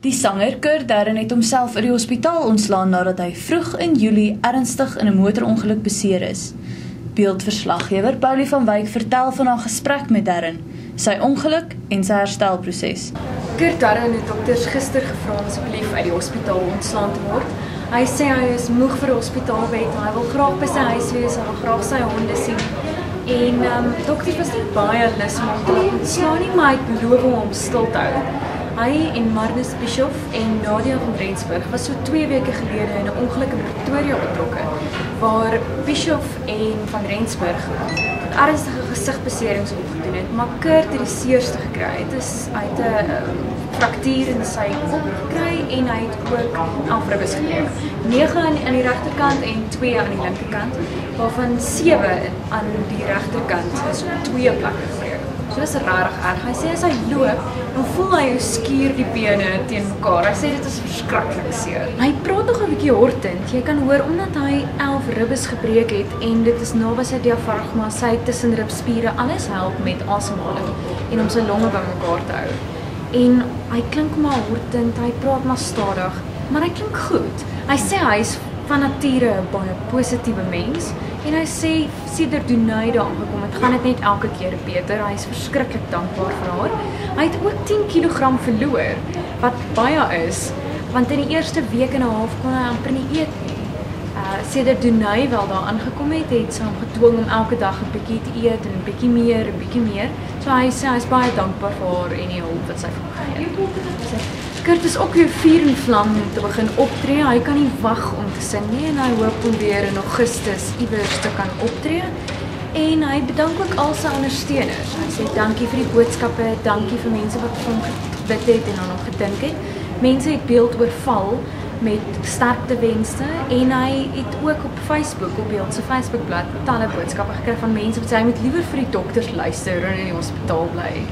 Die sanger Kurt Darren het homself uit die hospitaal ontslaan nadat hy vroeg in Julie ernstig in 'n motorongeluk beseer is. Beeldverslaggewer Paulie van Wyk vertel van haar gesprek met Darren, sy ongeluk en sy herstelproses. Kurt Darren het dokters gister gevra om asseblief uit die hospitaal ontslaan te word. Hy sê hy is moeg vir die hospitaalbed, hy wil graag by sy huis wees, hy wil graag sy honde sien. En dokters was nie baie lus om hom te laat ontslaan nie, maar hy het beloof om hom stil te hou. Hy en Marnus Bischoff en Nadia van Rensburg was so 2 weke gelede in 'n ongeluk in Pretoria betrokke, waar Bischoff en van Rensburg ernstige gesigbeserings opgedoen het, maar Kurt het die seerste gekry. Hy het 'n fraktuur in sy kop gekry en hy het ook 11 ribbes gebreek. 9 aan die regterkant en 2 aan die linkerkant, waarvan 7 aan die regterkant is op 2 plekke gebreek. So dis regtig erg. Hy sê as hy loop, dan voel hy hoe skuur die bene teen mekaar. Hy sê dit is verskriklik seer. Hy praat nog 'n bietjie hortend. Jy kan hoor omdat hy 11 ribbes gebreek het en dit is naby sy diafragma, sy tussenribspiere, alles help met asemhaling en om sy longe bymekaar te hou. En hy klink maar hortend, hy praat maar stadig, maar hy klink goed. Hy sê hy is van nature 'n baie positiewe mens en hy sê sedert Dunaida aangekom het, gaan dit net elke keer beter. Hy is verskriklik dankbaar vir haar. Hy het ook 10 kg verloor, wat baie is, want in die eerste week en 'n half kon hy amper nie eet nie. Sedert Dunai wel daar aangekom het sy hom gedwing om elke dag 'n bietjie te eet en 'n bietjie meer. So hy sê hy is baie dankbaar vir haar en die hulp wat sy vir hom gegee het. Kurt is ook weer vuur en vlam om te begin optree. Hy kan nie wag om te sing nie en hy hoop om weer in Augustus iewers te kan optree. En hy bedank ook al sy ondersteuners. Hy sê dankie vir die boodskappe, dankie vir mense wat vir hom gebid het en aan hom gedink het. Mense het beeld oorval met sterktewense en hy het ook op Facebook, op Beeld se Facebookblad, talle boodskappe gekry van mense wat sê hy moet liewer vir die dokters luister en in die hospitaal bly.